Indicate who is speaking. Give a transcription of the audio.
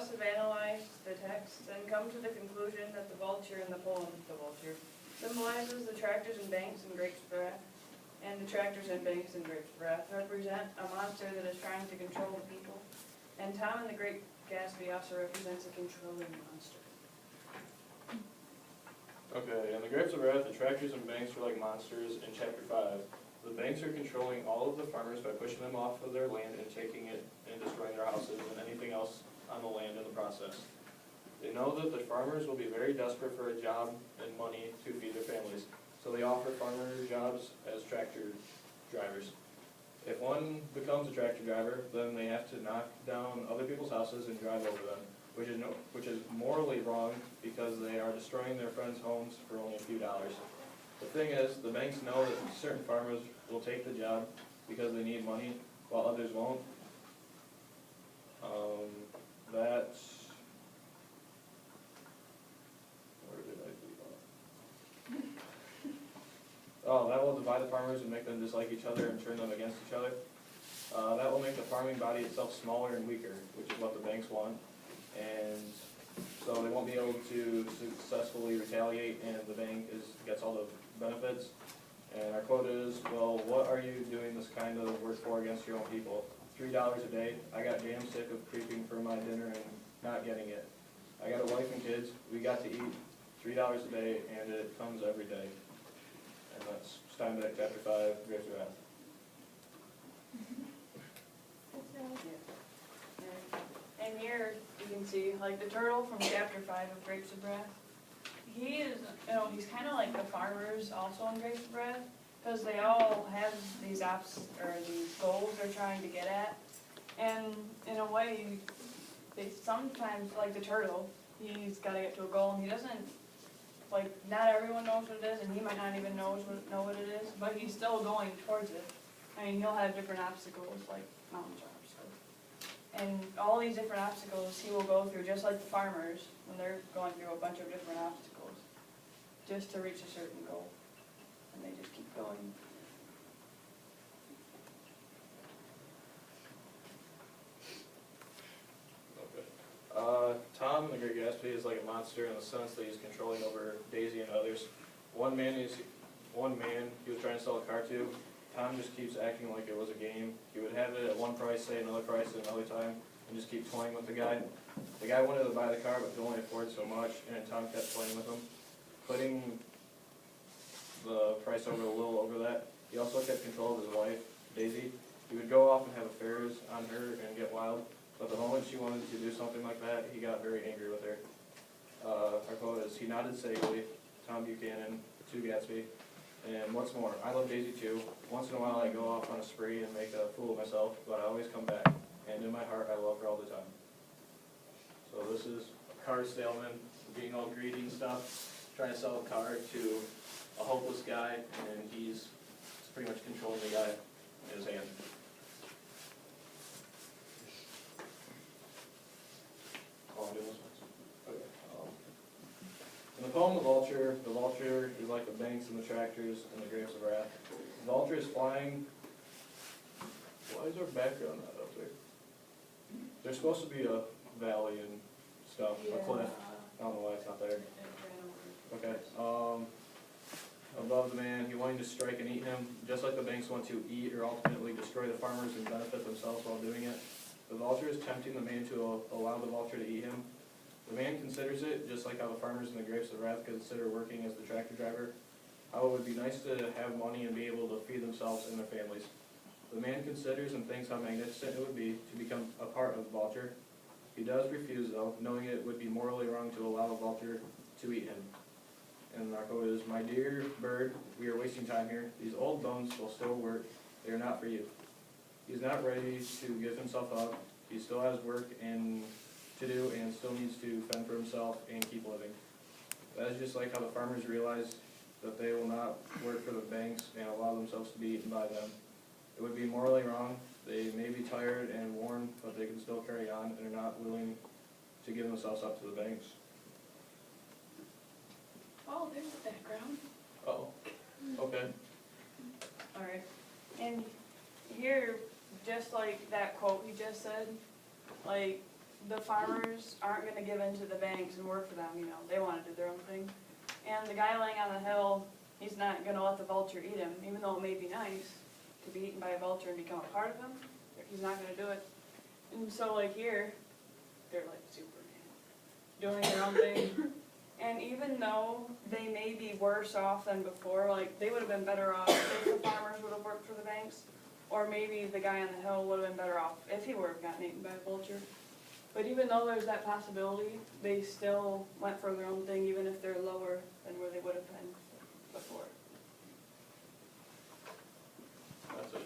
Speaker 1: thus have analyzed the text and come to the conclusion that the vulture in the poem, the vulture, symbolizes the tractors and banks in Grapes of Wrath, and the tractors and banks in Grapes of Wrath represent a monster that is trying to control the people, and Tom in the Great Gatsby also represents a controlling monster.
Speaker 2: Okay, in the Grapes of Wrath, the tractors and banks are like monsters in chapter 5. The banks are controlling all of the farmers by pushing them off of their land and taking it and destroying their houses and anything else on the land in the process. They know that the farmers will be very desperate for a job and money to feed their families, so they offer farmer jobs as tractor drivers. If one becomes a tractor driver, then they have to knock down other people's houses and drive over them, which is morally wrong because they are destroying their friends' homes for only a few dollars. The thing is, the banks know that certain farmers will take the job because they need money, while others won't. That's, where did I leave off? Oh, that will divide the farmers and make them dislike each other and turn them against each other. That will make the farming body itself smaller and weaker, which is what the banks want. And so they won't be able to successfully retaliate, and the bank gets all the benefits. And our quote is, well, what are you doing this kind of work for against your own people? $3 a day. I got damn sick of creeping for my dinner and not getting it. I got a wife and kids. We got to eat $3 a day, and it comes every day. And that's Steinbeck, chapter 5, Grapes of Wrath.
Speaker 1: And here you can see, like, the turtle from chapter 5 of Grapes of Wrath. He is, he's kind of like the farmers also in Grapes of Wrath, because they all have these these goals they're trying to get at. And in a way, they sometimes, like the turtle, he's got to get to a goal, and he doesn't, like, not everyone knows what it is, and he might not even know what it is, but he's still going towards it. I mean, he'll have different obstacles, like mountains are obstacles. And all these different obstacles he will go through, just like the farmers, when they're going through a bunch of different obstacles, just to reach a certain goal. And they just keep going.
Speaker 2: Okay. Tom, the Great Gatsby, is like a monster in the sense that he's controlling over Daisy and others. One man, he was trying to sell a car to. Tom just keeps acting like it was a game. He would have it at one price, say another price at another time, and just keep toying with the guy. The guy wanted to buy the car, but could only afford so much, and Tom kept playing with him, putting the price over a little over that. He also kept control of his wife, Daisy. He would go off and have affairs on her and get wild, but the moment she wanted to do something like that, he got very angry with her. Our quote is, he nodded sagely, Tom Buchanan, to Gatsby. And what's more, I love Daisy too. Once in a while I go off on a spree and make a fool of myself, but I always come back. And in my heart, I love her all the time. So this is a car salesman being all greedy and stuff, trying to sell a car to a hopeless guy, and he's pretty much controlling the guy in his hand. Oh, I'm doing this one. Okay. In the poem, the vulture is like the banks and the tractors and the Grapes of Wrath. The vulture is flying. Why is our background not up there? There's supposed to be a valley and stuff, a cliff. I don't know why it's not there. Okay. Above the man, he wanting to strike and eat him, just like the banks want to eat or ultimately destroy the farmers and benefit themselves while doing it. The vulture is tempting the man to allow the vulture to eat him. The man considers it, just like how the farmers in the Grapes of Wrath consider working as the tractor driver, how it would be nice to have money and be able to feed themselves and their families. The man considers and thinks how magnificent it would be to become a part of the vulture. He does refuse, though, knowing it would be morally wrong to allow a vulture to eat him. And our quote is, my dear bird, we are wasting time here. These old bones will still work. They are not for you. He is not ready to give himself up. He still has work to do and still needs to fend for himself and keep living. That is just like how the farmers realize that they will not work for the banks and allow themselves to be eaten by them. It would be morally wrong. They may be tired and worn, but they can still carry on and are not willing to give themselves up to the banks.
Speaker 1: Oh, there's the background.
Speaker 2: Oh, okay.
Speaker 1: Alright. And here, just like that quote he just said, like, the farmers aren't gonna give in to the banks and work for them, you know, they wanna do their own thing. And the guy laying on the hill, he's not gonna let the vulture eat him, even though it may be nice to be eaten by a vulture and become a part of him, he's not gonna do it. And so like here, they're like Superman, doing their own thing. And even though they may be worse off than before, like they would have been better off if the farmers would have worked for the banks, or maybe the guy on the hill would have been better off if he would have gotten eaten by a vulture. But even though there's that possibility, they still went for their own thing, even if they're lower than where they would have been before.
Speaker 2: That's a